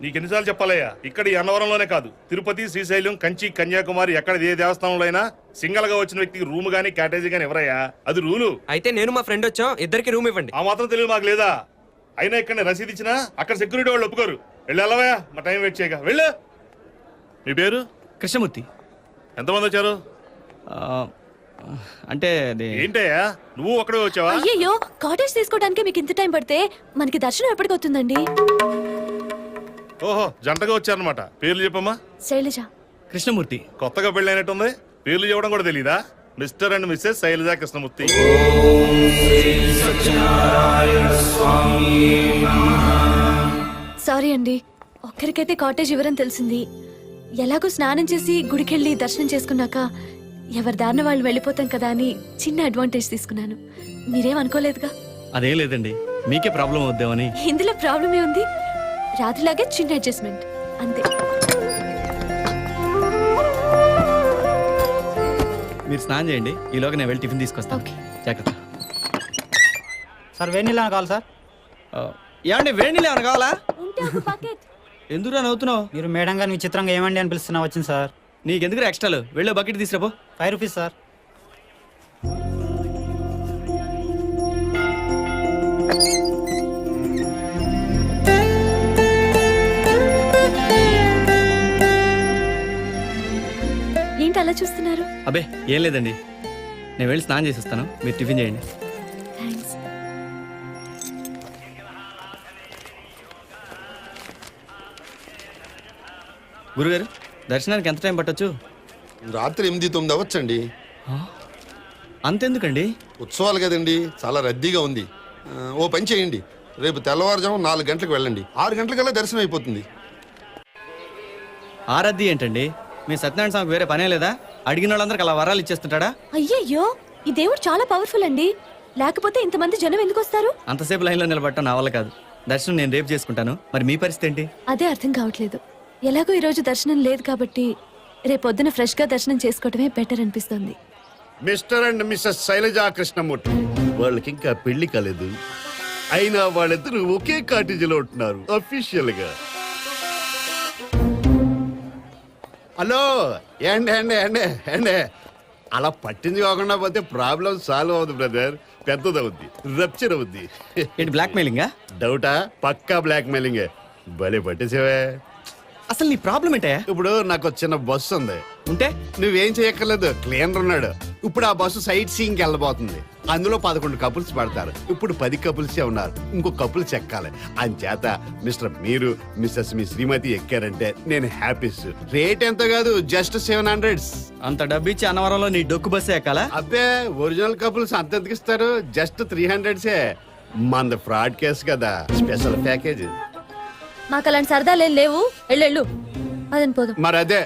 నీకెన్నిసార్లు చెప్పాలయ్యా, ఇక్కడ ఈ అన్నవరంలోనే కాదు, తిరుపతి, శ్రీశైలం, కంచి, కన్యాకుమారి ఎక్కడ ఏ దేవస్థానంలో అయినా సింగల్ గా వచ్చిన వ్యక్తికి రూమ్ గానీ క్యాటేజీ గానీ ఎవరయ్యా, అది రూలు. అయితే నేను మా ఫ్రెండ్ వచ్చాం, ఇద్దరికి రూమ్ ఇవ్వండి. ఆ మాత్రం తెలియదు మాకు లేదా? అయినా ఇక్కడ రసీదు ఇచ్చినా అక్కడ సెక్యూరిటీ వాళ్ళు ఒప్పుకోరు. వెళ్ళవయ్యా, మా టైం వెయిట్ చేయగా వెళ్ళు. మీ పేరు? కృష్ణమూర్తి. ఎంతమంది వచ్చారు? అంటే ఏంటయ్యా నువ్వు ఒక్కడే వచ్చావా? అయ్యో, కాటేజ్ తీసుకోవడానికి మీకు ఇంత టైం పడితే మనకి దర్శనం ఎప్పటికొస్తుందండి? ఓహో, జంటగా వచ్చారనమాట. పేర్లు చెప్పమ్మా. శైలజ. కృష్ణమూర్తి. కొత్తగా పెళ్ళైనట్టుంది, పేర్లు చెప్పడం కూడా తెలీదా? Mister and missus Shailaja Krishnamurthy. Sorry అండి, ఒక్కరికైతే కాటేజ్ ఇవ్వరని తెలిసింది. ఎలాగో స్నానం చేసి గుడికెళ్ళి దర్శనం చేసుకున్నాక ఎవరి దారిన వాళ్ళు వెళ్ళిపోతాం కదా అని చిన్న అడ్వాంటేజ్ తీసుకున్నాను. మీరేం అనుకోలేదుగా? అదేం లేదండి, మీకే ప్రాబ్లం వద్దామని. ఇందులో ప్రాబ్లమే ఉంది, రాత్రిలాగే చిన్న అడ్జస్ట్మెంట్ అంతే. మీరు స్నానం చేయండి, ఈలోగా నేను వెళ్ళి టిఫిన్ తీసుకొస్తాను. ఓకే. జాగ్రత్త. సార్ వేడి నీళ్ళు కావాలి సార్. ఏమండి వేడి నీళ్ళు ఏమైనా కావాలా? ఉంటే ఒక బకెట్. ఎందుకురా నవ్వుతున్నావు? మీరు మేడం గారిని విచిత్రంగా ఏమండి అని పిలుస్తున్నా వచ్చింది సార్. నీకెందుకు ఎక్స్ట్రాలు? వెళ్ళే బకెట్ తీసుకురాపో. 5 rupees sir. ఏంటి అలా చూస్తున్నారు? అబ్బే ఏం లేదండి, నేను వెళ్ళి స్నానం చేసి వస్తాను, మీరు టిఫిన్ చేయండి. థ్యాంక్స్. గురుగారు, దర్శనానికి ఎంత టైం పట్టొచ్చు? రాత్రి 8-9 అవ్వచ్చండి. అంతెందుకండి? ఉత్సవాలు కదండి, చాలా రద్దీగా ఉంది. ఓ పని చేయండి, రేపు తెల్లవారుజాము 4 గంటలకు వెళ్ళండి, 6 గంటలకల్లా దర్శనం అయిపోతుంది. ఆ రద్దీ ఏంటండి? మీ సత్యనారాయణ స్వామికి వేరే పనే లేదా? అడిగిన వాళ్ళందరికి అలా వరాలు ఇచ్చేస్తుంటాడా? అయ్యయ్యో, ఈ దేవుడు చాలా పవర్ఫుల్ అండి, లేకపోతే ఇంతమంది జనం ఎందుకు వస్తారు? అంతసేపు లైన్లో నిలబడటం నా వల్ల కాదు. దర్శనం నేను రేపు చేసుకుంటాను, మరి మీ పరిస్థితి ఏంటి? అదే అర్థం కావట్లేదు. ఎలాగో ఈ రోజు దర్శనం లేదు కాబట్టి రేపొద్దున ఫ్రెష్ గా దర్శనం చేసుకోవడమే బెటర్ అనిపిస్తుంది. Mister and missus Shailaja Krishnamurthy, వాళ్ళకి ఇంకా పెళ్లి కాలేదు, అయినా వాళ్ళిద్దరూ ఒకే కాటేజీలో ఉంటున్నారు అఫీషియల్ గా. హలో, ఏండి ఏండి ఏండి ఏండి, అలా పట్టించుకోకుండా పోతే ప్రాబ్లం సాల్వ్ అవుతుంది బ్రదర్, పెద్దదవుద్ది, రప్చర్ అవుద్ది. ఏంటి బ్లాక్ మెయిలింగా? డౌటా? పక్కా బ్లాక్ మెయిలింగే. భలే పట్టేసేవే. అసలు నీ ప్రాబ్లం ఏంటయ్యా? ఇప్పుడు నాకు చిన్న బస్సు ఉంది, ఉంటే నువ్వేం చేయక్కర్లేదు, క్లీనర్ ఉన్నాడు. ఇప్పుడు ఆ బస్సు సైట్ సీయింగ్ వెళ్ళబోతుంది, అందులో 11 కపుల్స్ పడతారు. ఇప్పుడు 10 కపుల్సే ఉన్నారు, ఇంకో కపుల్స్ ఎక్కాలి. అంచేత మిస్టర్ మీరు మిస్సెస్ మీ శ్రీమతి ఎక్కారంటే నేను హ్యాపీస్. రేట్ ఎంత కాదు, జస్ట్ 700. అంత డబ్బు ఇచ్చి అన్నవరంలో నీ డొక్కు బస్సు ఎక్కాలా? అబ్బే, ఒరిజినల్ కపుల్స్ అంత ఇస్తారు, జస్ట్ 300సే. మంది ఫ్రాడ్ కేసు కదా, స్పెషల్ ప్యాకేజ్. మాకు అలాంటి సరదాలేం లేవు, ఎల్లెళ్ళు అదని పోదాం. మరి అదే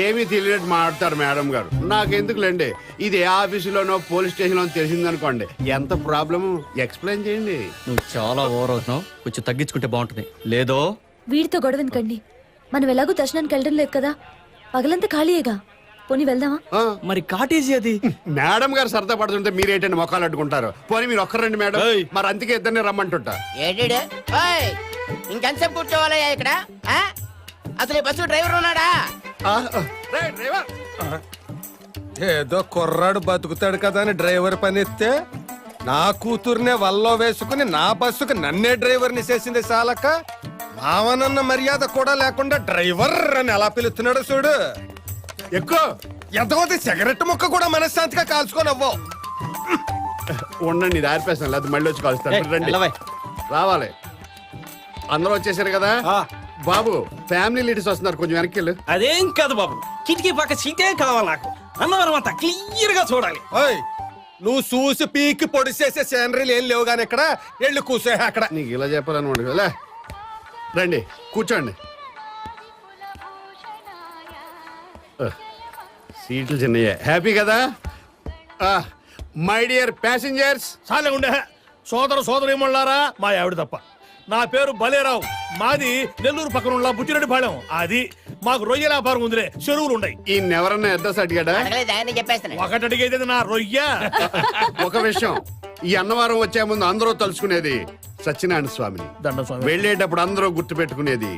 ఏమీ తెలియనట్టు మాట్లాడతారు మేడం గారు. నాకెందుకులేండి, ఇది ఏ ఆఫీసులోనో పోలీస్ స్టేషన్లో తెలిసిందనుకోండి, ఎంత ప్రాబ్లము ఎక్స్ప్లెయిన్ చేయండి. నువ్వు చాలా ఓవర్ అవుతున్నావు, కొంచెం తగ్గించుకుంటే బాగుంటుంది. లేదో వీడితో గొడవనుకండి, మనం ఎలాగో దర్శనానికి వెళ్ళడం లేదు కదా, పగలంతా ఖాళీయేగా, పోనీ వెళ్దామా? మరి కాటేజీ అది. మేడం గారు సరదా పడుతుంటే మీరేంటండి మొక్కలు అడ్డుకుంటారు? పోనీ మీరు ఒక్కరండి మేడం, మరి అందుకే ఇద్దరిని రమ్మంటుంటా. ఏంటి ఇంకెంతసేపు కూర్చోవాలయ్యా ఇక్కడ? అసలు ఈ బస్సు డ్రైవర్ ఉన్నాడా? డ్రైవర్ ఏదో కుర్రాడు బతుకుతాడు కదా అని డ్రైవర్ పని ఎత్తే నా కూతుర్నే వల్లో వేసుకుని నా బస్సుకు నన్నే డ్రైవర్ని చేసింది చాలక మావనన్న మర్యాద కూడా లేకుండా డ్రైవర్ అని ఎలా పిలుస్తున్నాడు చూడు. ఎక్కువ ఎంతమంది సిగరెట్ ముక్క కూడా మనశ్శాంతిగా కాల్చుకొని అవ్వవు. ఉండండి, ఇది ఆరిపేస్తాను, లేదా మళ్ళీ వచ్చి కలుస్తాను. రండి, రావాలి. అందరూ వచ్చేసారు కదా బాబు, ఫ్యామిలీ లీడర్స్ వస్తున్నారు, కొంచెం వెనక్కి వెళ్ళు. అదేం కాదు బాబు, కిటికీ పక్క సీటే కావాలి నాకు, అన్నవరం అంతా క్లియర్ గా చూడాలి. నువ్వు చూసి పీకి పొడి చేసే సేనరీలు ఏం లేవు గాని ఇక్కడ వెళ్ళి కూర్చో. అక్కడ నీకు ఇలా చెప్పాలన్నమాట. రండి కూర్చోండి. సీట్లు చిన్నయ్యే, హ్యాపీ కదా? My dear passengers. చాలే ఉండే సోదర సోదరీమణులారా, మా ఆవిడ తప్ప. నా పేరు బలేరావు, మాది నెల్లూరు పక్కన ఉన్న బుచ్చిరెడ్డిపాళెం. అది మాకు రొయ్య వ్యాపారం ఉందిలే, చెరువులు ఉన్నాయి. ఈ ఎవరన్నా అడ్రస్ అడిగాడా? చెప్పేస్తాను. ఒకటి అడిగేది నా రొయ్య. ఒక విషయం, ఈ అన్నవరం వచ్చే ముందు అందరూ తలుచుకునేది సత్యనారాయణ స్వామిని. దండ స్వామి. వెళ్ళేటప్పుడు అందరూ గుర్తు పెట్టుకునేది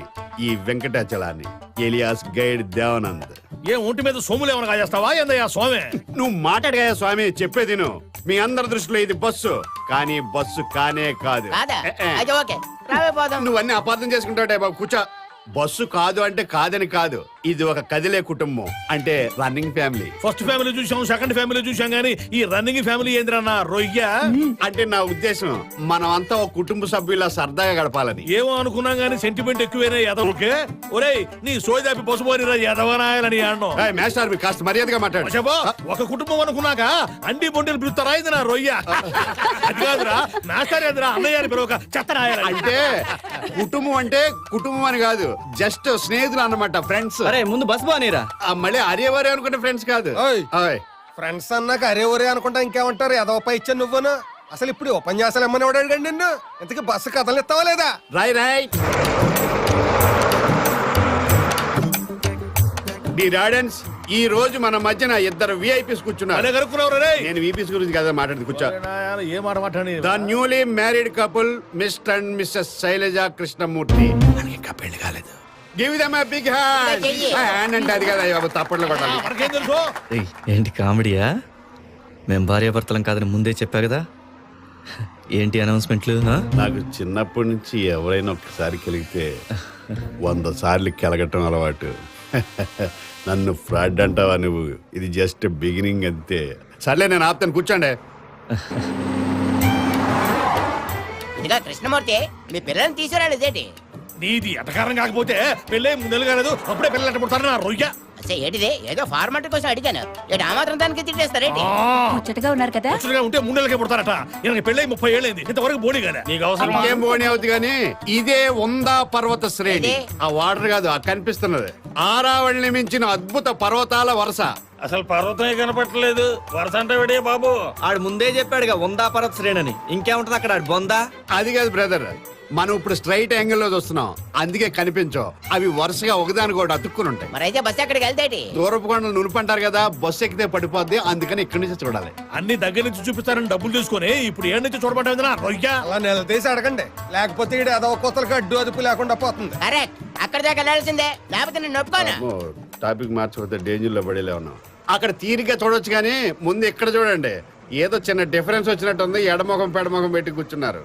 ఈ వెంకటాచలాన్ని, ఎలియాస్ గైడ్ దేవానంద్. ఏ ఒంటి మీద సోములు ఏమైనా కాజేస్తావా ఏందయ్యా స్వామి? నువ్వు మాట్లాడగా స్వామి, చెప్పేది నువ్వు. మీ అందరి దృష్టిలో ఇది బస్సు, కానీ బస్సు కానే కాదు. కాదా ఏ, ఏ. అయితే ఓకే రావే పోదాం. నువ్వు అన్ని అపార్థం చేసుకుంటావుటే బాబు. కూర్చో. బస్సు కాదు అంటే కాదని కాదు, ఇది ఒక కదిలే కుటుంబం, అంటే రన్నింగ్ ఫ్యామిలీ. ఫస్ట్ ఫ్యామిలీ చూసాం, సెకండ్ ఫ్యామిలీ చూసాం, గానీ ఈ రన్నింగ్ ఫ్యామిలీ ఏంద్రన్నా రొయ్య? అంటే నా ఉద్దేశం మనం అంతా ఒక కుటుంబ సభ్యులా సరదాగా గడపాలని. ఏమో అనుకున్నాం గానీ సెంటిమెంట్ ఎక్కువేనా ఎదవకే? ఒరేయ్ నీ సోదాపి పసుపోనిరా ఎదవనాయాలని అన్నాం. ఏయ్, మేస్టార్ మీరు కాస్త మర్యాదగా మాట్లాడు. చెప్పో, ఒక కుటుంబం అనుకున్నాక అండి బొండిలు పిలుస్తారా ఇది నా రొయ్య? అది కాదురా మాస్టర్ ఎదురా అన్నయ్య పిలవక చెత్తనాయాలి. అంటే కుటుంబం అంటే కుటుంబం అని కాదు, జస్ట్ స్నేహితులు అన్నమాట, ఫ్రెండ్స్. అరే ముందు బస్ బానేరా. మళ్ళీ అరేవరే అనుకుంటే ఫ్రెండ్స్ కాదు. ఓయ్. ఓయ్. ఫ్రెండ్స్ అన్నాక అరే ఒరే అనుకుంటా ఇంకేమంటారు? ఏదో ఇచ్చాను నువ్వును. అసలు ఇప్పుడు ఉపన్యాసాలు ఏమని అడిగాడు నిన్ను? ఇంతకీ బస్సు కథలు ఇస్తావా లేదా? రాయ్ రాయ్. డియర్ ఆడియన్స్, ఈ రోజు మన మధ్యన ఇద్దరు విఐపీస్ కూర్చున్నారు. అదే కనుక్కున్నావు రే. నేను విపిస్ గురించి కదా మాట్లాడింది. కూర్చో. ఏ మాట మాట్లాడి the newly married couple mister and missus Shailaja Krishnamurthy. మనకి ఇంకా పెళ్లి కాలేదు. Give them a big hand. Hand అంటే అది కదా బాబు, తప్పట్లు కొట్టాలి. మనకేం తెలుసు? ఏయ్, ఏంటి కామెడీయా? మేం భార్యాభర్తలం కాదని ముందే చెప్పా కదా. ఏంటి అనౌన్స్మెంట్లు? నాకు చిన్నప్పటి నుంచి ఎవరైనా ఒకసారి కలిగితే 100 సార్లు కెలగటం అలవాటు. నన్ను ఫ్రాడ్ అంటావా నువ్వు? ఇది జస్ట్ బిగినింగ్ అంతే. సర్లే నేను ఆపుతాను, కూర్చోండి. ఇదిగా కృష్ణమూర్తి, మీ పిల్లల్ని తీసుకురాలేదేంటి? నీది ఎటకారం కాకపోతే పెళ్ళే 3 నెలలు కాలేదు, అప్పుడే పిల్లలు ఎట్ట పుడతారు నా రొయ్య? అసలు ఏంటిది? ఏదో ఫార్మాలిటీ కోసం అడిగాను. ఏంటి ఆ మాత్రం దానికి తిట్టేస్తారేంటి? ముచ్చటగా ఉన్నారు కదా. ముచ్చటగా ఉంటే 3 నెలలకే పుడతారట. ఈయన పెళ్ళై 30 ఏళ్ళైంది, ఇంతవరకు బోడి కదా. నీకు అవసరం ఇంకేం పోనీ అవుతుంది కానీ ఇదే ఉందా పర్వత శ్రేణి. ఆ వాటర్ కాదు, ఆ కనిపిస్తున్నది ఆరావళిని మించిన అద్భుత పర్వతాల వరుస. అసలు పర్వతమే కనపట్టలేదు, వరుస అంటే విడే బాబు. ఆడు ముందే చెప్పాడుగా వందా పర్వత శ్రేణని. ఇంకేముంటది అక్కడ? ఆడు బొందా. అది కాదు బ్రదర్, మనం ఇప్పుడు స్ట్రైట్ యాంగిల్ లో చూస్తున్నాం, అందుకే కనిపించవు. అవి వరుసగా ఒకదానికొకటి అతుక్కుని ఉంటాయి. మరి అయితే బస్సు ఎక్కడికి వెళ్తేటి? దూరపు కొండలు నునుపంటారు కదా, బస్సు ఎక్కితే పడిపోద్ది, అందుకని ఇక్కడి నుంచి చూడాలి. అన్ని దగ్గర నుంచి చూపిస్తారని డబ్బులు తీసుకొని ఇప్పుడు ఏడు నుంచి చూడబడ్డా నా రొయ్య. అలా నిలదీసి అడగండి, లేకపోతే ఈడు ఏదో కొత్తలకు అడ్డు అదుపు లేకుండా పోతుంది. కరెక్ట్, అక్కడ దాకా వెళ్ళాల్సిందే, లేకపోతే నేను ఒప్పుకోను. టాపిక్ మార్చిపోతే డేంజర్ లో పడేలే ఉన్నాం. అక్కడ తీరిగ్గా చూడొచ్చు కానీ ముందు ఇక్కడ చూడండి, ఏదో చిన్న డిఫరెన్స్ వచ్చినట్టుంది. ఎడమొఖం పెడమొఖం పెట్టి కూర్చున్నారు.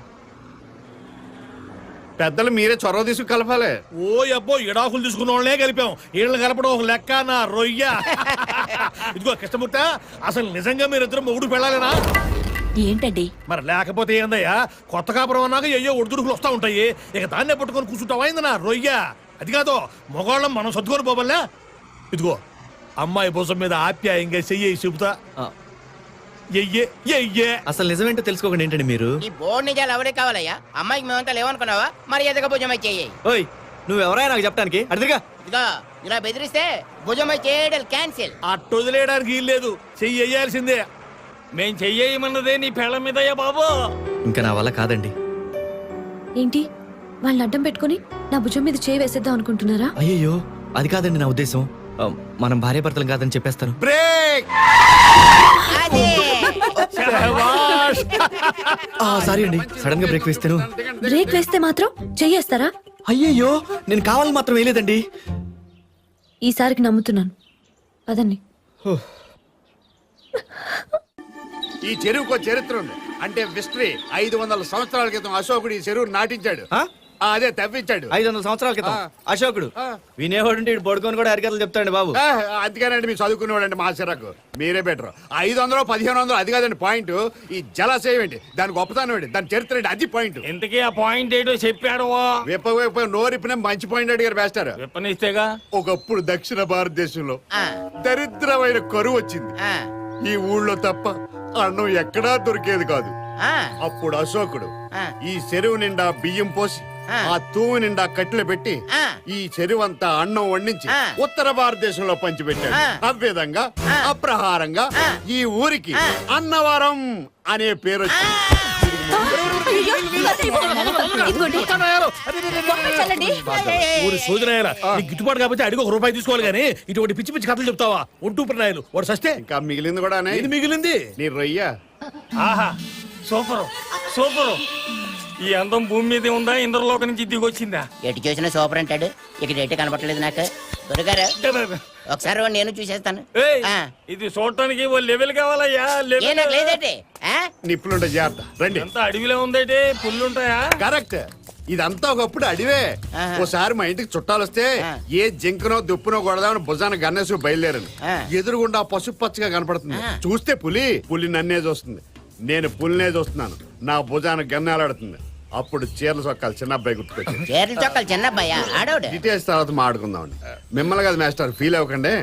పెద్దలు మీరే చొరవ తీసుకు కలపాలి. ఓ అబ్బో, ఇడాకులు తీసుకున్న వాళ్ళనే కలిపాం, వీళ్ళని కలపడం ఒక లెక్క నా రొయ్య. ఇదిగో కృష్ణమూర్తి, అసలు నిజంగా మీరిద్దరు మొగుడు పెళ్ళాలేనా? ఏంటండి? మరి లేకపోతే ఏందయ్యా, కొత్త కాపురం అన్నాక అయ్యో ఒడిదుడుకులు వస్తా ఉంటాయి, ఇక దాన్నే పట్టుకొని కూర్చుంటావా ఏంది నా రొయ్య? అది కాదు, మగవాళ్ళం మనం సర్దుకొని పోవాలే. ఇదిగో అమ్మాయి భుజం మీద ఆప్యాయంగా చెయ్యి చెబుతా. ఎయ్యే ఎయ్యే. అసలు నిజమేంటో తెలుసుకోకండి ఏంటండి మీరు? ఈ బోర్డు నిజాలు ఎవరికి కావాలయ్యా? అమ్మాయికి మేమంతా లేవనుకున్నావా? మరి ఎదగ భుజమై చెయ్యి. ఓయ్, నువ్వెవరా నాకు చెప్పడానికి? అడిదిగా. ఇదిగో ఇలా బెదిరిస్తే భుజమై చేయడం క్యాన్సిల్. అట్టు వదిలేయడానికి వీల్లేదు, చెయ్యి వేయాల్సిందే. మేం చెయ్యమన్నదే నీ పెళ్ళ మీదయ్యా బాబు. ఇంకా నా వల్ల కాదండి. ఏంటి వాళ్ళని అడ్డం పెట్టుకుని నా భుజం మీద చేయి వేసేద్దాం అనుకుంటున్నారా? అయ్యయ్యో, అది కాదండి నా ఉద్దేశం. మనం భార్యాభర్తలం కాదని చెప్పేస్తాను. బ్రేక్. అదే సారీ అండి, సడన్ గా బ్రేక్ వేస్తాను. బ్రేక్ వేస్తే మాత్రం చెయ్యేస్తారా? అయ్యయ్యో, నేను కావాలని మాత్రం వేయలేదండి. ఈసారికి నమ్ముతున్నాను. పదండి. ఈ చెరువుకో చరిత్ర ఉంది, అంటే హిస్టరీ. 500 సంవత్సరాల క్రితం అశోకుడు ఈ చెరువు నాటించాడు. అదే తవ్వించాడు. 500 సంవత్సరాల క్రితం అశోకుడు. వినేవాడు పడుకొని కూడా హరికథలు చెప్తాడండి బాబు. అందుకేనండి మీరు చదువుకునేవాడండి మా సిరకు. మీరే బెటర్. 500 1500 అది కాదండి పాయింట్. ఈ జలాశయం ఏంటి, దాని గొప్పతనం ఏంటి, దాని చరిత్ర ఏంటి, అది పాయింట్. ఇంతకీ ఆ పాయింట్ ఏంటో చెప్పాడు. విప్ప నోరిపిన మంచి పాయింట్ అడిగారు వేస్తారు. విప్పనిస్తేగా. ఒకప్పుడు దక్షిణ భారతదేశంలో దరిద్రమైన కరువు వచ్చింది. ఈ ఊళ్ళో తప్ప అన్నం ఎక్కడా దొరికేది కాదు. అప్పుడు అశోకుడు ఈ చెరువు నిండా బియ్యం పోసి ఆ తూము నిండా కట్టెలు పెట్టి ఈ చెరువంతా అన్నం వండించి ఉత్తర భారతదేశంలో పంచిపెట్టాడు. అవ్విధంగా అప్రహారంగా ఈ ఊరికి అన్నవరం అనే పేరు వచ్చింది. ఊరి సోదరయ్యారా, నీకు గిట్టుబాటు కాబట్టి అడిగి 1 రూపాయి తీసుకోవాలి కానీ ఇటువంటి పిచ్చి పిచ్చి కథలు చెప్తావా? ఒంటూ ప్రణాయాలు వాడు సస్తే ఇంకా మిగిలింది కూడా ఇది మిగిలింది. నీ రొయ్య. ఆహా, సూపర్ సూపర్. ఈ అందం భూమి మీదే ఉందా ఇంద్రలోక నుంచి దిగొచ్చిందా? ఎటు చూసినా సూపర్ అంటాడు, ఇక్కడ ఎటు కనపడలేదు నాకు. గురుగారు ఒకసారి వాడిని నేను చూసేస్తాను. ఏయ్, ఆ. ఇది చూడటానికి ఓ లెవెల్ కావాలయ్యా. ఏ లెవెల్ నాకు లేదేంటి? ఆ? నిప్పులుంటే జాగ్రత్త రండి. ఎంత అడవిలో ఉందేటి, పుల్లుంటాయా? కరెక్ట్, ఇదంతా ఒకప్పుడు అడివే. ఆహా. ఓసారి మా ఇంటికి చుట్టాలు వస్తే ఆ. ఏ జింకనో దుప్పునో కొడదామని భుజాన గన్నేసి బయలుదేరాను. ఆ. ఎదురుగుండా పసుపు పచ్చగా కనపడుతుంది. ఆ. చూస్తే పులి నన్నే చూస్తుంది. నేను పులినే చూస్తున్నాను. నా భుజాన గన్నేలాడుతుంది. అప్పుడు చీరలు సొక్కాలి చిన్న అబ్బాయి గుర్తుకొచ్చి. చీరలు చొక్కలు చిన్న అబ్బాయా ఆడోడు? డీటెయిల్స్ తర్వాత మాట్లాడుకుందామండి. మిమ్మల్ని కదా మాస్టర్ ఫీల్ అవ్వకండి.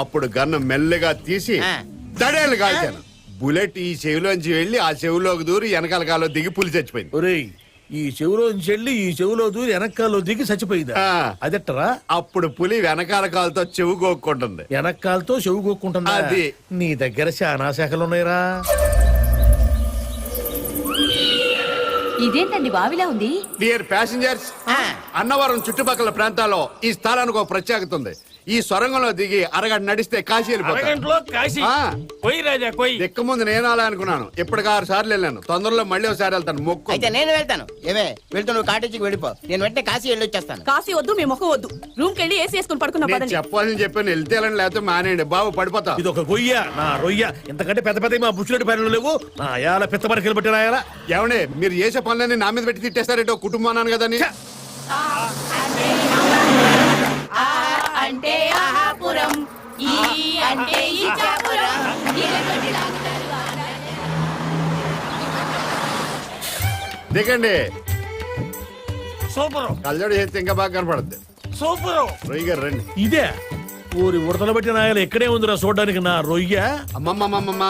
అప్పుడు గన్ను మెల్లిగా తీసి ఆ. దడేళ్ళు కాల్చాను. బుల్లెట్ ఈ చెవిలోంచి వెళ్ళి ఆ చెవిలోకి దూరి వెనకాల కాలో దిగి పులి చచ్చిపోయింది. ఒరేయ్, ఈ చెవులోంచి వెళ్ళి ఈ చెవులో దూరి వెనకాల్లో దిగి చచ్చిపోయిందా? ఆ. అదెట్టరా? అప్పుడు పులి వెనకాల కాలుతో చెవు గోక్కుంటుంది. వెనకాలతో చెవు కొక్కుంటుందా? అది. నీ దగ్గర చాలా శాఖలు ఉన్నాయిరా. ఇదేంటండి బావిలా ఉంది? డియర్ ప్యాసింజర్స్, ఆ. అన్నవరం చుట్టుపక్కల ప్రాంతాల్లో ఈ స్థలానికి ఒక ప్రత్యేకత ఉంది. ఈ సొరంగంలో దిగి అరగంట నడిస్తే కాశీ వెళ్ళిపోతాం. అరగంటలో కాశీ. ఆ. పోయి రాజా పోయి. దిక్క ముందు నేను అలా అనుకున్నాను. ఇప్పటికి 6 సార్లు వెళ్ళాను. తొందరలో మళ్ళీ ఒకసారి వెళ్తాను. మొక్కు. అయితే నేను వెళ్తాను. ఏమే వెళ్తూ నువ్వు కాటేజీకి వెళ్ళిపో, నేను వెంటనే కాశీ వెళ్ళి వచ్చేస్తాను. కాశీ వద్దు, మీ ముఖం వద్దు. రూమ్ కెళ్ళి ఏసీ వేసుకుని పడుకున్నా నేను పదండి. చెప్పాలని చెప్పాను. వెళ్తే వెళ్ళండి, లేకపోతే మానేయండి. బాబు పడిపోతా. ఇది ఒక గొయ్య, నా రొయ్య. ఇంతకంటే పెద్ద పెద్ద మా బుచ్చిరెడ్డి పనులు లేవు. నా యాల పిత్త మరకలు బట్టి రాయాలా? ఏమండి మీరు చేసే పనులన్నీ నా మీద పెట్టి తిట్టేస్తారేటో కుటుంబం అన్నాను కదా అని. అంటే ఆహాపురం, ఈ అంటే ఈచాపురం. దిగండి. సూపర్ కళ్ళజోడు చేస్తే ఇంకా బాగా కనపడుద్ది. సూపర్. రొయ్య గారు రండి. ఇదే ఊరి ఉడతలు బట్టి నాయాలు ఎక్కడే ఉందిరా చూడడానికి నా రొయ్య. అమ్మమ్మమ్మమ్మ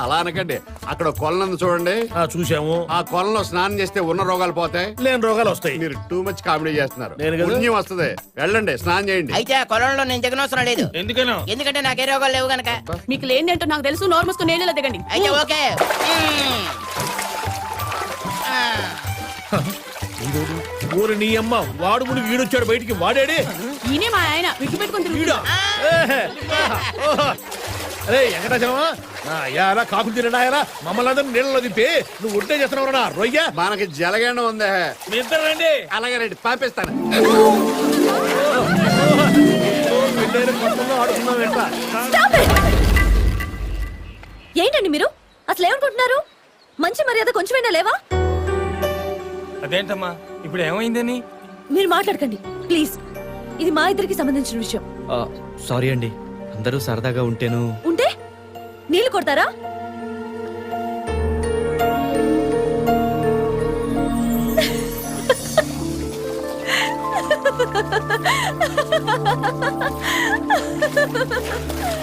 అలా అనకండి. అక్కడ కొలను చూడండి. ఆ చూసాము. ఆ కొలంలో స్నానం చేస్తే ఉన్న రోగాలు పోతాయి. లేని రోగాలు వస్తాయి. మీరు టూ మచ్ కామెడీ చేస్తున్నారు. నేను కదా? పుణ్యం వస్తుంది. వెళ్ళండి, స్నానం చేయండి. అయితే ఆ కొలంలో నేను దిగనవసరం లేదు, ఎందుకనో? ఎందుకంటే నాకే రోగాలు లేవు గనక. మీకు లేనిదేంటో నాకు తెలుసు. నోరు మూసుకుని నీళ్ళలో దిగండి. అయితే ఓకే. ఊరి నీ అమ్మ వాడు ముని వీడొచ్చాడు బయటికి. వాడాడే ఈయనే మా ఆయన విగ్గు పెట్టుకుని వీడా? అరే వెంకటాచలమా, నా యారా కాకులు తినడాయరా మమ్మల్ని అందరూ నీళ్ళలో దింపి నువ్వు ఉంటే చేస్తున్నావు నా రొయ్య. మనకి జలగండ ఉందే. మీ ఇద్దరు రండి. అలాగే రండి, పంపిస్తాను. ఆడుకున్నావు వెంట. ఏంటండి మీరు అసలు ఏమనుకుంటున్నారు? మంచి మర్యాద కొంచెమైనా లేవా? అదేంటమ్మా ఇప్పుడు ఏమైందని? మీరు మాట్లాడకండి ప్లీజ్. ఇది మా ఇద్దరికి సంబంధించిన విషయం. సారీ అండి, అందరూ సరదాగా ఉంటేను. ఉంటే నీళ్లు కొడతారా?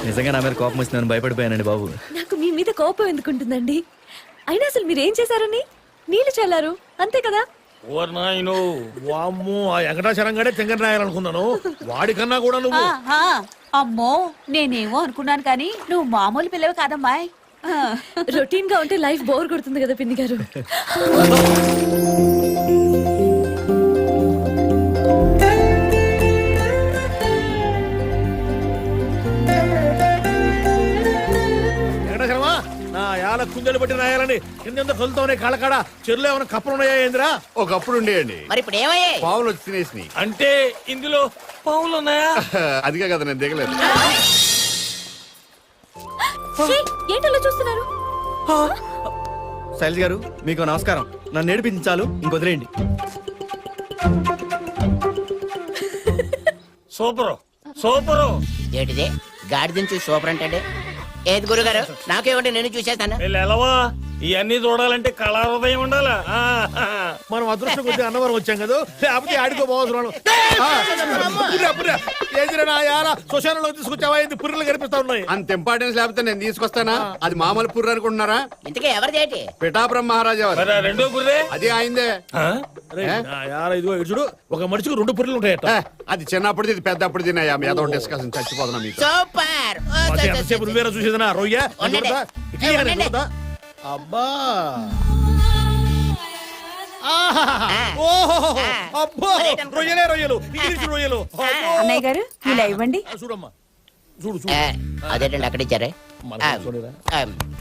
నిజంగా నా మీద కోపం వచ్చిందని భయపడిపోయానండి బాబు. నాకు మీ మీద కోపం ఎందుకుంటుందండి? అయినా అసలు మీరేం చేశారని నీళ్లు చల్లారు అంతే కదా? ఓర్ నాయనో. వామ్మో, ఆ వెంకటాచలం గడే తెంగర రాయాలనుకున్నాను. వాడికన్నా కూడా నువ్వు. అమ్మో, నేనేమో అనుకున్నాను కానీ నువ్వు మామూలు పిల్లవి కాదమ్మాయి. రొటీన్ గా ఉంటే లైఫ్ బోర్ కొడుతుంది కదా పిన్ని గారు. వెంకటాచలమా, నా యాల కుందెలు బట్టి రాయాలని కింద కలుతానే కాళ్ళకాడ చెరువులో ఏమైనా కప్పలు ఉన్నాయా ఏందిరా? ఒకప్పుడు ఉండేయండి. మరి ఇప్పుడు ఏమయ్యాయి? పావులు వచ్చి తినేసినాయి. అంటే ఇందులో పావులు ఉన్నాయా? అదిగా కదా నేను దిగలేదు. ఏంటలా చూస్తున్నారు? శైలజ్ గారు మీకు నమస్కారం. నన్ను నేర్పించాలు ఇంకొదిలేయండి. Super super. ఏంటిది గాడిదని చూసి సూపర్ అంటే? ఏది గురుగారు, నాకేమంటే నేను చూసేస్తాను. వీళ్ళు ఎలవా ఇవన్నీ చూడాలంటే కళాహృదయం ఉండాలా? మనం అదృష్టం కొద్ది అన్నవరం వచ్చాం కదా, లేకపోతే ఆడికో పోవస్తున్నాను. శ్మశానంలో తీసుకొచ్చావా? పుర్రెలు కనిపిస్తా ఉన్నాయి. అంత ఇంపార్టెన్స్ లేకపోతే నేను తీసుకొస్తానా? అది మామూలు పుర్రు అనుకుంటున్నారా? ఇంతకీ ఎవరిది ఏంటి? పిఠాపురం మహారాజా వారు. మరి ఆ రెండో గుర్రే? అది ఆయిందే. అరే, నా యార ఇదిగో ఇటు చూడు, ఒక మనిషికి 2 పుర్రెలు ఉంటాయట. అది చిన్నప్పుడు ఇది పెద్దప్పుడు తిన్నాయా? ఏదో డిస్కషన్ చచ్చిపోతున్నా మీకు. సూపర్. ఎంతసేపు నువ్వేరా చూసేదనా రొయ్య? ఉండండి. ఇట్లా ఉండండి. చూడదా? అబ్బా, ఓహో, అబ్బో, రొయ్యలే రొయ్యలు, ఇంగ్లీష్ రొయ్యలు. అబ్బో. అన్నయ్య గారు ఇలా ఇవ్వండి. చూడమ్మా, చూడు చూడు. అదేంటండి అక్కడ ఇచ్చారే?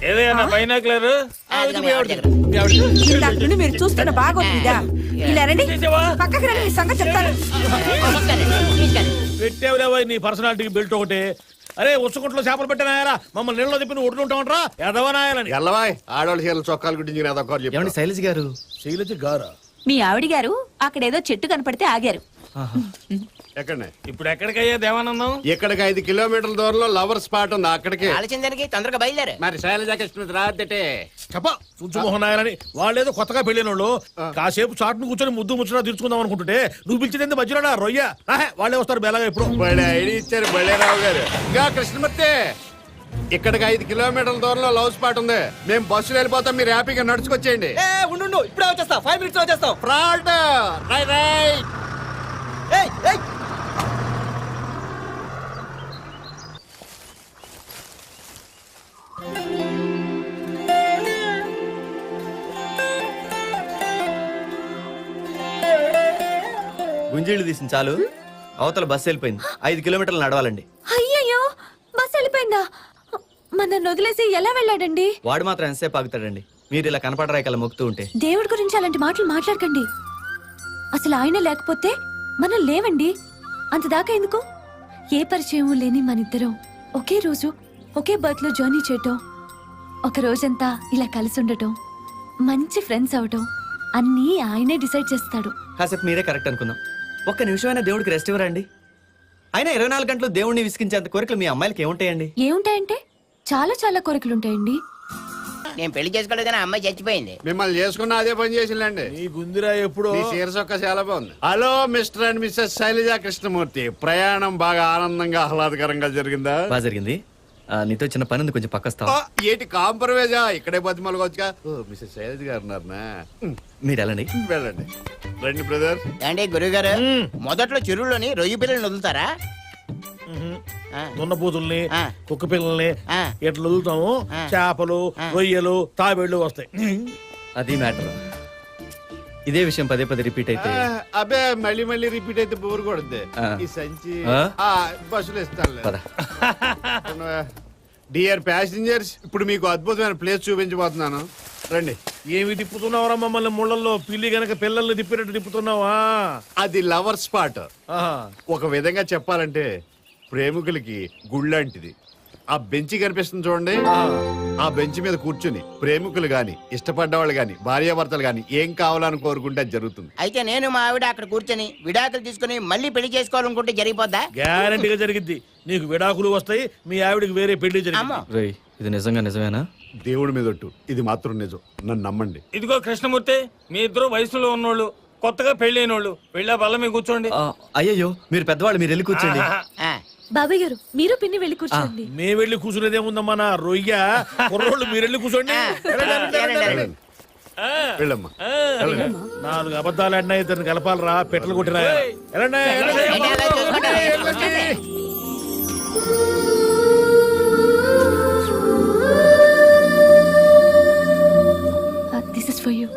ఏదైనా బైనాక్లర్ నుండి మీరు చూస్తున్న బాగోతుందా ఇలా రండి పక్కకి రండి ఈ సంగతి చెప్తాను పెట్టేవలేవా నీ పర్సనాలిటీకి బెల్ట్ ఒకటి. అరే ఉచ్చకుంట్లో చేపలు పెట్టినాయారా మమ్మల్ని నీళ్ళలో తిప్పి నువ్వు ఒడ్డుంటావంటరా ఎదవనాయాలని. ఎల్లవాయ్ ఆడవాళ్ళ చీరల చొక్కాల గురించి అదొకరు చెప్పండి. ఏమండి శైలజ్ గారు? శైలజ గారా? మీ ఆవిడ గారు అక్కడేదో చెట్టు కనపడితే ఆగారు ఎక్కడనే ఇప్పుడు ఎక్కడికయ్యా దేవానందం? ఇక్కడికి 5 కిలోమీటర్ల దూరంలో లవర్ స్పాట్ ఉంది, అక్కడికి. ఆలోచించడానికి తొందరగా బయలుదేరు. మరి శైలజ కృష్ణ రాదటే చెప్ప చుంచుమోహన్ నాయాలని. వాళ్ళేదో కొత్తగా పెళ్ళిన వాళ్ళు కాసేపు చాటును కూర్చొని ముద్దు ముచ్చట తీర్చుకుందాం అనుకుంటుంటే నువ్వు పిలిచింది మధ్యలో రొయ్య. వాళ్ళే వస్తారు బెలాగా ఇప్పుడు. బడే ఐడి ఇచ్చారు బళ్ళేరావు గారు. ఇంకా కృష్ణమూర్తి ఇక్కడికి 5 కిలోమీటర్ల దూరంలో లవ్ స్పాట్ ఉంది. మేము బస్సులో వెళ్ళిపోతాం, మీరు హ్యాపీగా నడుచుకొచ్చేయండి. ఉండు ఇప్పుడే వచ్చేస్తా, 5 minutes లో వచ్చేస్తాం. Fraud right. గుంజీళ్ళు తీసిన చాలు, అవతల బస్సు వెళ్ళిపోయింది. 5 కిలోమీటర్లు నడవాలండి. అయ్యయ్యో బస్ వెళ్ళిపోయిందా? మన వదిలేసి ఎలా వెళ్ళాడండి? వాడు మాత్రం ఎంతసేపు ఆగుతాడండి? మీరు ఇలా కనపడరాయికల్లా మొక్కుతూ ఉంటే. దేవుడి గురించి అలాంటి మాటలు మాట్లాడకండి. అసలు ఆయన లేకపోతే మనం లేవండి. అంతదాకా ఎందుకు? ఏ పరిచయం లేని మనిద్దరం ఒకే రోజు ఒకే బర్త్ లో జర్నీ చేయటం, ఒక రోజంతా ఇలా కలిసి ఉండటం, మంచి ఫ్రెండ్స్ అవటం అన్నీ ఆయనే డిసైడ్ చేస్తాడు. కాసేపు మీరే కరెక్ట్ అనుకుందాం. ఒక్క నిమిషమైనా దేవుడికి రెస్ట్ ఇవ్వరండి? అయినా 24 గంటలు దేవుడిని విసిగించేంత కోరికలు మీ అమ్మాయిలకి ఏముంటాయండి? ఏముంటాయంటే చాలా చాలా కోరికలుంటాయండి. నేను పెళ్లి చేసుకోలేదని ఆ అమ్మాయి చచ్చిపోయింది. మిమ్మల్ని చేసుకున్న అదే పని చేసిందండి. నీ గుందిరా ఎప్పుడు మీ చీర చొక్క చాలా బాగుంది. Hello mister and missus Shailaja Krishnamurthy, ప్రయాణం బాగా ఆనందంగా ఆహ్లాదకరంగా జరిగిందా? బాగా జరిగింది. నీతో చిన్న పని ఉంది, కొంచెం పక్కస్తావా? ఏటి కాంప్రమైజా? ఇక్కడే బతిమలుగా మిస్సెస్ శైలజ గారు ఉన్నారనా? మీరు వెళ్ళండి. వెళ్ళండి. రండి బ్రదర్. అంటే గురుగారు మొదట్లో చెరువులోని రొయ్యి పిల్లల్ని వదులుతారా? దున్నపోతుల్ని ఆ. కుక్క పిల్లల్ని ఆ. ఎట్లా వదులుతాము. చేపలు రొయ్యలు తాబేళ్లు వస్తాయి. అది మ్యాటర్. ఇదే విషయం పదే పదే రిపీట్ అయితే అబ్బే మళ్ళీ మళ్ళీ రిపీట్ అయితే బోర్ కొడుద్ది. ఆ. ఈ సంచి ఆ? బస్సులు ఇస్తాను. పద. డియర్ ప్యాసింజర్స్, ఇప్పుడు మీకు అద్భుతమైన ప్లేస్ చూపించబోతున్నాను. రండి. ఏమి తిప్పుతున్నావురా మమ్మల్ని ముళ్ళల్లో? పిల్లి గనక పిల్లల్ని తిప్పినట్టు తిప్పుతున్నావా? అది లవర్ స్పాట్. ఆహా. ఒక విధంగా చెప్పాలంటే ప్రేమికులకి గుళ్ళంటిది. ఆ బెంచి కనిపిస్తుంది చూడండి. ఆ బెంచ్ మీద కూర్చుని ప్రేమికులు గాని, ఇష్టపడ్డవాళ్ళు గాని, భార్యాభర్తలు గాని ఏం కావాలని కోరుకుంటే అది జరుగుతుంది. అయితే నేను మా ఆవిడ అక్కడ కూర్చొని విడాకులు తీసుకుని మళ్ళీ పెళ్లి చేసుకోవాలనుకుంటే జరిగిపోద్దా? గ్యారంటీగా జరిగిద్ది. నీకు విడాకులు వస్తాయి, మీ ఆవిడకి వేరే పెళ్లి జరిగింది. రేయ్, ఇది నిజంగా నిజమేనా? దేవుడి మీద ఒట్టు, ఇది మాత్రం నిజం. నన్ను నమ్మండి. ఇదిగో కృష్ణమూర్తి, మీ ఇద్దరు వయసులో ఉన్నోళ్ళు, కొత్తగా పెళ్ళైనోళ్ళు, వెళ్ళా బల్ల మీద కూర్చోండి. అయ్యయ్యో, మీరు పెద్దవాళ్ళు, మీరు వెళ్ళి కూర్చోండి. ఆ, బాబాయ్ గారు మీరు పిన్ని వెళ్ళి కూర్చోండి. మేము వెళ్ళి కూర్చునేదేముందమ్మా నా రొయ్య. కుర్రోళ్ళు మీరు వెళ్ళి కూర్చోండి. వెళ్ళండి. వెళ్ళమ్మా. 4 అబద్ధాలు ఆడినా ఇద్దరిని కలపాలరా, పెట్టలు కొట్టినా. వెళ్ళండి, వెళ్ళండి. ఏంటి అలా చూసుకుంటారు? This is for you.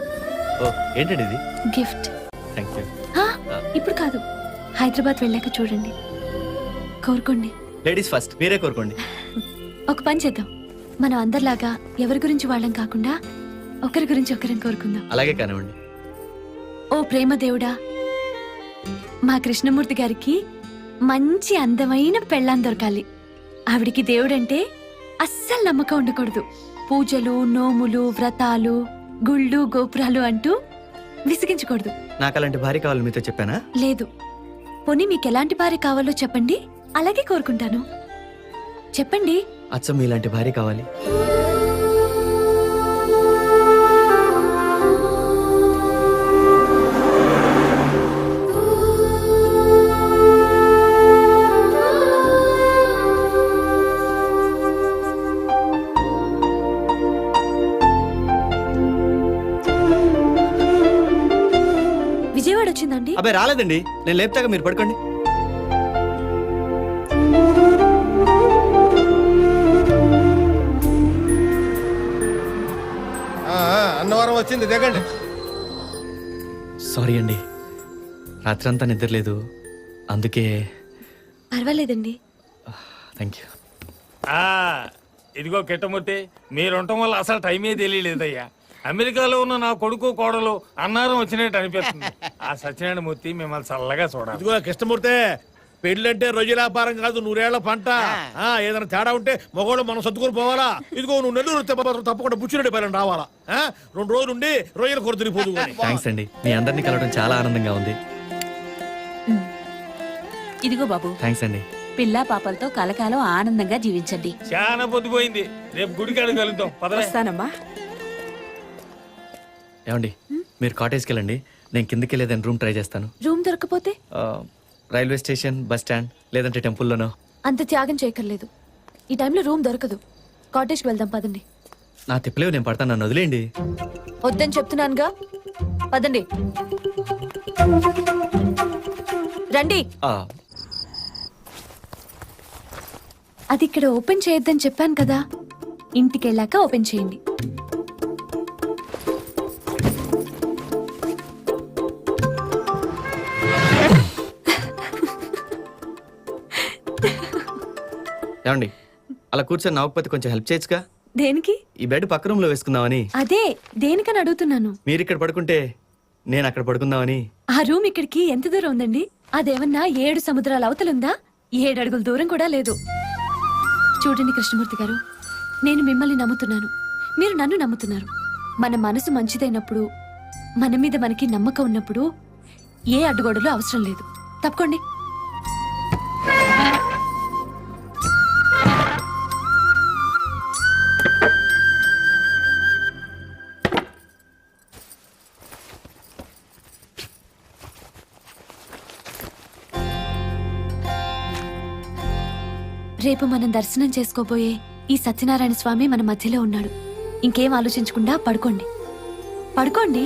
ఓ, ఏంటండి ఇది? గిఫ్ట్. Thank you. ఇప్పుడు కాదు, హైదరాబాద్ వెళ్ళాక చూడండి. కోరుకోండి. లేడీస్ ఫస్ట్, మీరే కోరుకోండి. ఒక పని చేద్దాం, మనం అందరిలాగా ఎవరి గురించి వాళ్ళం కాకుండా ఒకరి గురించి ఒకరిని కోరుకుందాం. అలాగే కానివ్వండి. ఓ ప్రేమ దేవుడా, మా కృష్ణమూర్తి గారికి మంచి అందమైన పెళ్ళాం దొరకాలి. ఆవిడికి దేవుడంటే అస్సలు నమ్మకం ఉండకూడదు. పూజలు, నోములు, వ్రతాలు, గుళ్ళు, గోపురాలు అంటూ విసిగించకూడదు. నాకు అలాంటి భార్య కావాలి మీతో చెప్పానా? లేదు. పోనీ మీకు ఎలాంటి భార్య కావాలో చెప్పండి, అలాగే కోరుకుంటాను. చెప్పండి. అచ్చం మీలాంటి భార్య కావాలి. విజయవాడ వచ్చిందండి? అబ్బాయి రాలేదండి, నేను లేపుతాగా, మీరు పడుకోండి. అన్నవరం వచ్చింది, దిగండి. సారీ అండి, రాత్రంతా నిద్రలేదు, అందుకే. పర్వాలేదండి. Thank you. ఇదిగో కిట్టమూర్తి మీరుండటం వల్ల అసలు టైమే తెలియలేదయ్యా. అమెరికాలో ఉన్న నా కొడుకు కోడలు అన్నారం వచ్చినట్టు అనిపిస్తుంది. ఆ సత్యనారాయణ మూర్తి మిమ్మల్ని చల్లగా చూడాలి. ఇదిగో కృష్ణమూర్తి, పెళ్ళంటే రొయ్యల వ్యాపారం కాదు, నూరేళ్ల పంట. ఏదైనా తేడా ఉంటే మగవాళ్ళు మనం సర్దుకొని పోవాలా. ఇదిగో నువ్వు నెల్లూరు తప్పకుండా బుచ్చిరెడ్డి పైన రావాలా. 2 రోజులు ఉండి రొయ్యల కొర తిరిగిపోదు. థ్యాంక్స్ అండి, మీ అందరినీ కలవడం చాలా ఆనందంగా ఉంది. ఇదిగో బాబు, థ్యాంక్స్ అండి. పిల్లా పాపలతో కలకాలం ఆనందంగా జీవించండి. చాలా పొద్దుపోయింది, రేపు గుడికాడ కలుద్దాం. వస్తానమ్మా. ఏమండి, మీరు కాటేజ్కి వెళ్ళండి, నేను కిందకి వెళ్ళేదని రూమ్ ట్రై చేస్తాను. రూమ్ దొరకపోతే రైల్వే స్టేషన్, బస్ స్టాండ్, లేదంటే టెంపుల్లోనో. అంత త్యాగం చేయక్కర్లేదు. ఈ టైంలో రూమ్ దొరకదు. కాటేజ్కి వెళ్దాం పదండి. నా తిప్పలేవు, నేను పడతాను, నన్ను వదిలేయండి. వద్దని చెప్తున్నానుగా, పదండి. రండి. అది ఇక్కడ ఓపెన్ చేయొద్దని చెప్పాను కదా, ఇంటికి వెళ్ళాక ఓపెన్ చేయండి. ఏమండి, అలా కూర్చొని నవ్వకపోతే కొంచెం హెల్ప్ చేయొచ్చుగా. దేనికి? ఈ బెడ్ పక్క రూమ్ లో వేసుకుందామని. అదే దేనికని అడుగుతున్నాను. మీరు ఇక్కడ పడుకుంటే నేను అక్కడ పడుకుందామని. ఆ రూమ్ ఇక్కడికి ఎంత దూరం ఉందండి? అదేమన్నా 7 సముద్రాల అవతలుందా? 7 అడుగుల దూరం కూడా లేదు. చూడండి కృష్ణమూర్తి గారు, నేను మిమ్మల్ని నమ్ముతున్నాను, మీరు నన్ను నమ్ముతున్నారు. మన మనసు మంచిదైనప్పుడు, మన మీద మనకి నమ్మకం ఉన్నప్పుడు ఏ అడ్డుగోడలు అవసరం లేదు. తప్పుకోండి. రేపు మనం దర్శనం చేసుకోబోయే ఈ సత్యనారాయణ స్వామి మన మధ్యలో ఉన్నాడు. ఇంకేం ఆలోచించకుండా పడుకోండి. పడుకోండి.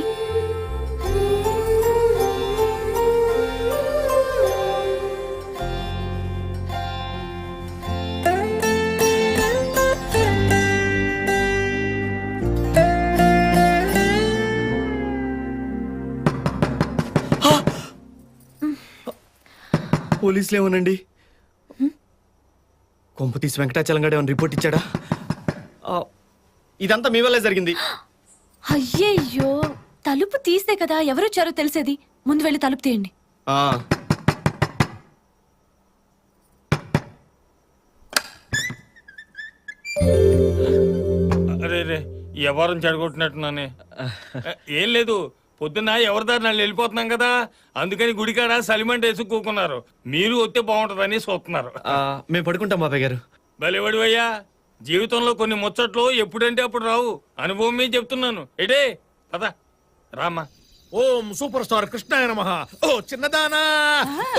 పోలీసులు ఏమోనండి, కొంప తీసి వెంకటాచలం గడ ఏమైనా రిపోర్ట్ ఇచ్చాడా? ఇదంతా మీ వల్లే జరిగింది. అయ్యయ్యో, తలుపు తీస్తే కదా ఎవరొచ్చారో తెలిసేది. ముందు వెళ్ళి తలుపు తీయండి. అరే రే, ఎవరం చెడగొట్టినట్టున్నానే. ఏం లేదు, పొద్దున్న ఎవరి దారి నన్ను వెళ్ళిపోతున్నాం కదా, అందుకని గుడికాడ సలిమంట వేసి కూకున్నారు. మీరు వస్తే బాగుంటుందని చూస్తున్నారు. మేము పడుకుంటాం బాబాయ్ గారు. బలివడివయ్యా, జీవితంలో కొన్ని ముచ్చట్లు ఎప్పుడంటే అప్పుడు రావు. అనుభవం మీద చెప్తున్నాను. ఎడే పద రామ్మా. ఓం సూపర్ స్టార్ కృష్ణాయ నమః. ఓ చిన్నదానా,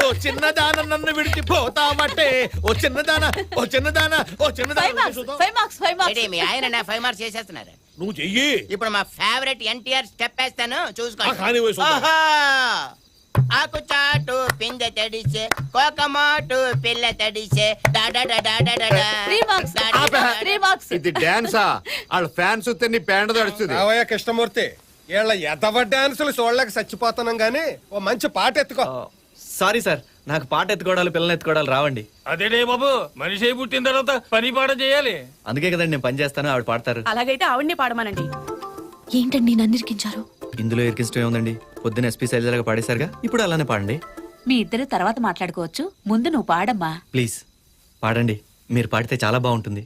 ఓ చిన్నదాన నన్ను విడిచిపోతావటే, ఓ చిన్నదానా, ఓ చిన్నదానా, ఓ చిన్నదానా. ఏంటి, మీ ఆయన 5 మార్క్స్ చేసేస్తున్నారు. నువ్వు చెయ్యి. ఇప్పుడు మా ఫేవరెట్ ఎన్టీఆర్ స్టెప్ వేస్తాను, చూసుకోండి. కానీ వయసు ఆహా! ఆకు చాటు పిందె తడిసే, కోకమాటు పిల్ల తడిసే, ఇది డాన్సా? వాళ్ళ ఫ్యాన్స్ వస్తే నీ ప్యాంట్ తడుస్తుంది. రావయ్య కృష్ణమూర్తి, వీళ్ళ ఎదవ డాన్సులు చూడలేక చచ్చిపోతున్నాం గానీ ఓ మంచి పాట ఎత్తుకో. సారీ సార్, నాకు పాట ఎత్తుకోవడాలు, పిల్లల్ని ఎత్తుకోవడాలు రావండి. అదేడే బాబు, మనిషి అయి పుట్టిన తర్వాత పని పాట చేయాలి. అందుకే కదండి నేను పని చేస్తాను, ఆవిడ పాడతారు. అలాగైతే ఆవిడ్ని పాడమనండి. ఏంటండి నన్ను ఇరికించారు? ఇందులో ఇరికిష్టం ఏముందండి? పొద్దున ఎస్పీ శైలజలాగా పాడేశారుగా, ఇప్పుడు అలానే పాడండి. మీ ఇద్దరు తర్వాత మాట్లాడుకోవచ్చు, ముందు నువ్వు పాడమ్మా. ప్లీజ్ పాడండి, మీరు పాడితే చాలా బాగుంటుంది.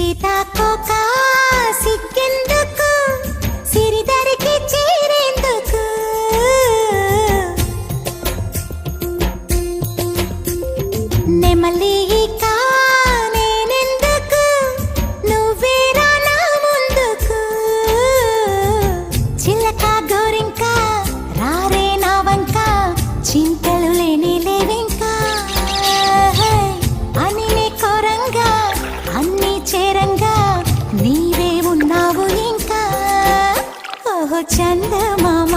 సీతాకోక సిగ్గెందుకు సిరిదరికి చేరేందుకు నెమలిక నేనెందుకు నువ్వేరా నా ముందుకు చిలక గోరింక రారే నా వంక చింతలు లేని లేవింకా అనినే కోరంగా అన్ని చేరంగా నీవే ఉన్నావు ఇంకా ఓహో చందమామ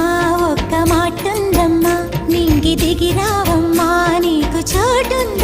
ఒక్క మాటుందమ్మా నింగి దిగి రావమ్మా నీకు చోటుంది